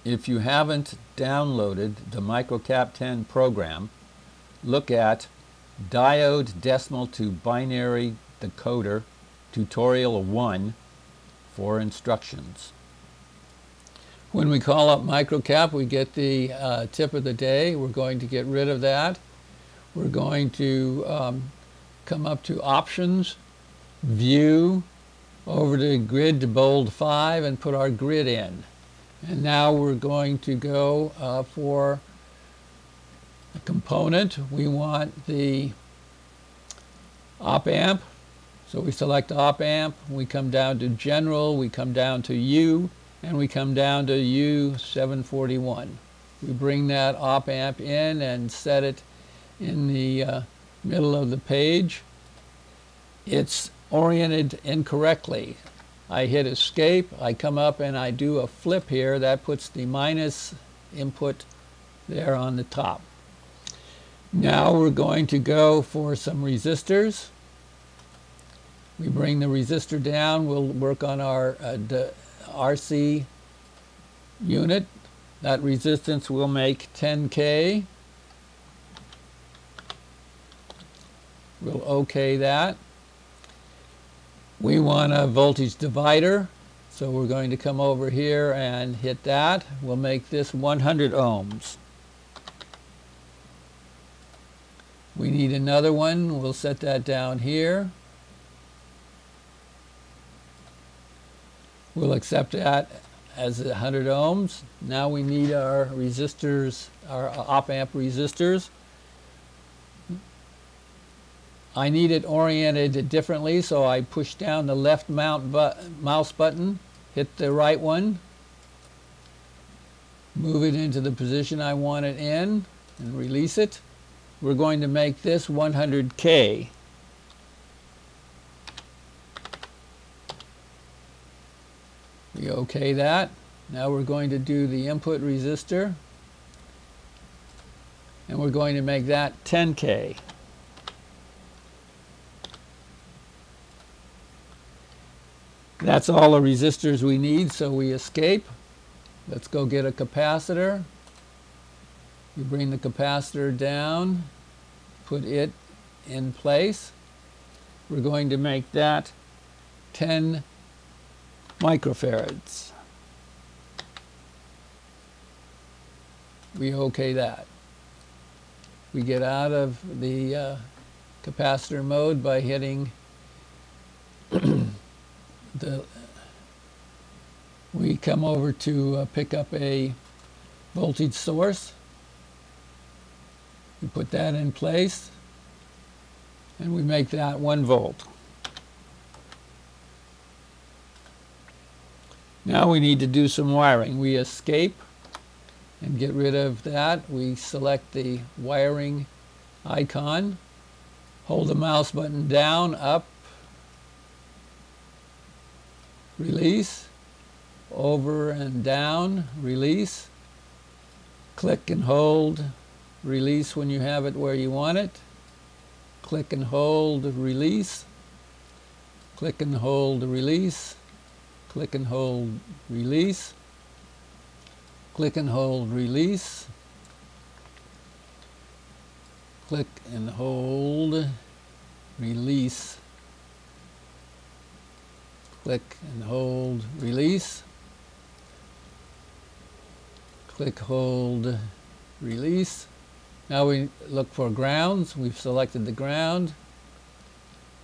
If you haven't downloaded the Microcap 10 program, look at Diode Decimal to Binary Decoder Tutorial 1 for instructions. When we call up Microcap, we get the tip of the day. We're going to get rid of that. We're going to come up to Options, View, over to Grid to Bold 5 and put our grid in. And now we're going to go for a component. We want the op amp. So we select op amp. We come down to General. We come down to U. And we come down to U741. We bring that op amp in and set it in the middle of the page. It's oriented incorrectly. I hit escape, I come up and I do a flip here. That puts the minus input there on the top. Now we're going to go for some resistors. We bring the resistor down. We'll work on our RC unit. That resistance will make 10K. We'll OK that. We want a voltage divider, so we're going to come over here and hit that. We'll make this 100 ohms. We need another one. We'll set that down here. We'll accept that as 100 ohms. Now we need our resistors, our op amp resistors. I need it oriented differently, so I push down the left mouse button, hit the right one, move it into the position I want it in, and release it. We're going to make this 100K. We OK that. Now we're going to do the input resistor, and we're going to make that 10K. That's all the resistors we need, so we escape. Let's go get a capacitor. You bring the capacitor down, put it in place. We're going to make that 10 microfarads. We OK that. We get out of the capacitor mode by hitting we come over to pick up a voltage source. We put that in place and we make that 1 volt. Now we need to do some wiring. We escape and get rid of that. We select the wiring icon, hold the mouse button down, up, release, over and down, release, click and hold, release when you have it where you want it, click and hold, release, click and hold, release, click and hold, release, click and hold, release, click and hold, release, click and hold, release, click, hold, release. Now we look for grounds. We've selected the ground.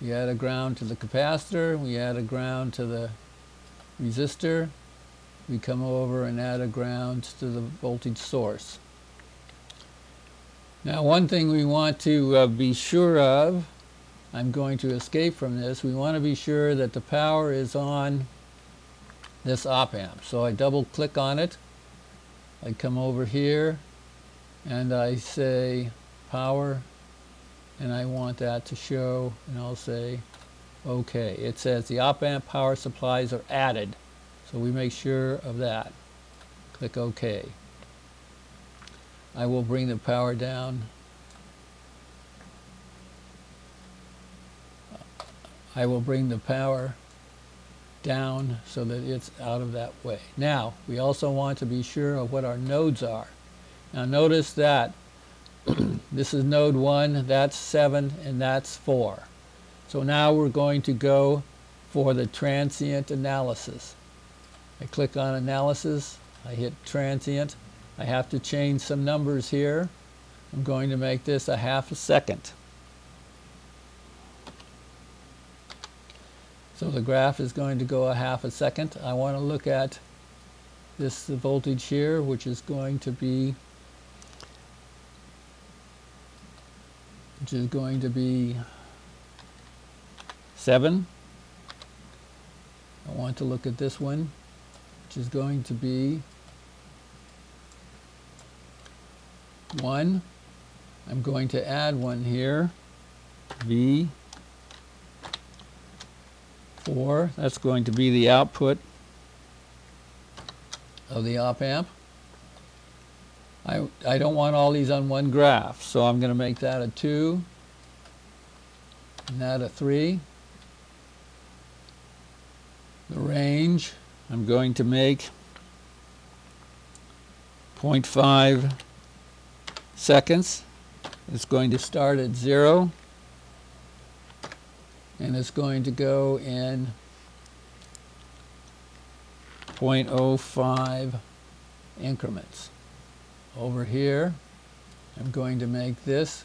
We add a ground to the capacitor. We add a ground to the resistor. We come over and add a ground to the voltage source. Now one thing we want to be sure of, I'm going to escape from this, we want to be sure that the power is on this op amp. So I double click on it, I come over here and I say power, and I want that to show, and I'll say OK. It says the op amp power supplies are added, so we make sure of that. Click OK. I will bring the power down. I will bring the power down so that it's out of that way. Now, we also want to be sure of what our nodes are. Now notice that this is node 1, that's 7, and that's 4. So now we're going to go for the transient analysis. I click on analysis, I hit transient. I have to change some numbers here. I'm going to make this a half a second. So the graph is going to go a half a second. I want to look at this voltage here, which is going to be 7. I want to look at this one, which is going to be 1. I'm going to add one here, V4. That's going to be the output of the op-amp. I don't want all these on one graph, so I'm going to make that a 2 and that a 3. The range I'm going to make 0.5 seconds. It's going to start at 0 and it's going to go in 0.05 increments. Over here I'm going to make this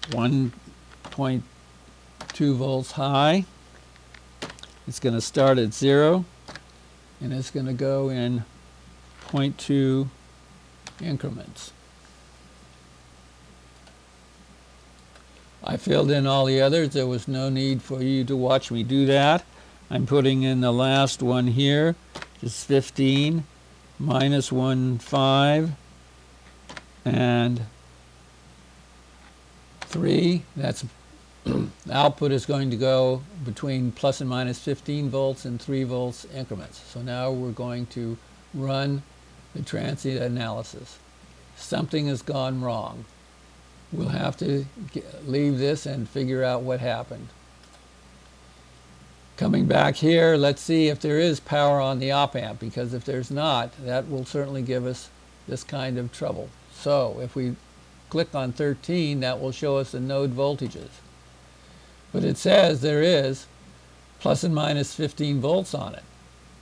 1.2 volts high. It's going to start at 0 and it's going to go in 0.2 increments. I filled in all the others. There was no need for you to watch me do that. I'm putting in the last one here, just 15 minus 1.5 and 3. That's the output is going to go between plus and minus 15 volts and 3 volts increments. So now we're going to run the transient analysis. Something has gone wrong. We'll have to leave this and figure out what happened. Coming back here, let's see if there is power on the op-amp, because if there's not, that will certainly give us this kind of trouble. So if we click on 13, that will show us the node voltages. But it says there is plus and minus 15 volts on it.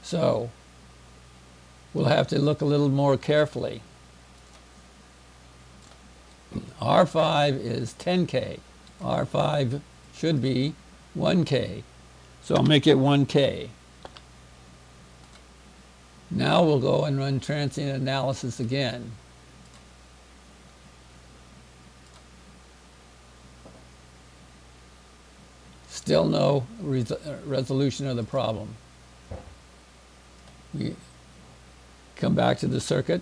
So we'll have to look a little more carefully. R5 is 10K. R5 should be 1K. So I'll make it 1K. Now we'll go and run transient analysis again. Still no resolution of the problem. We come back to the circuit.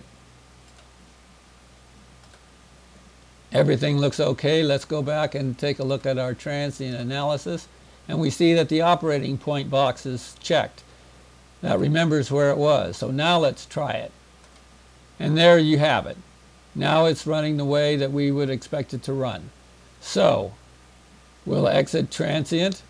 Everything looks okay. Let's go back and take a look at our transient analysis. And we see that the operating point box is checked. That remembers where it was. So now let's try it. And there you have it. Now it's running the way that we would expect it to run. So we'll exit transient.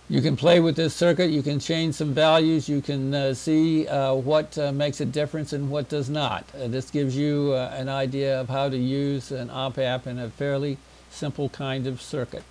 You can play with this circuit. You can change some values. You can see what makes a difference and what does not. This gives you an idea of how to use an op-amp in a fairly simple kind of circuit.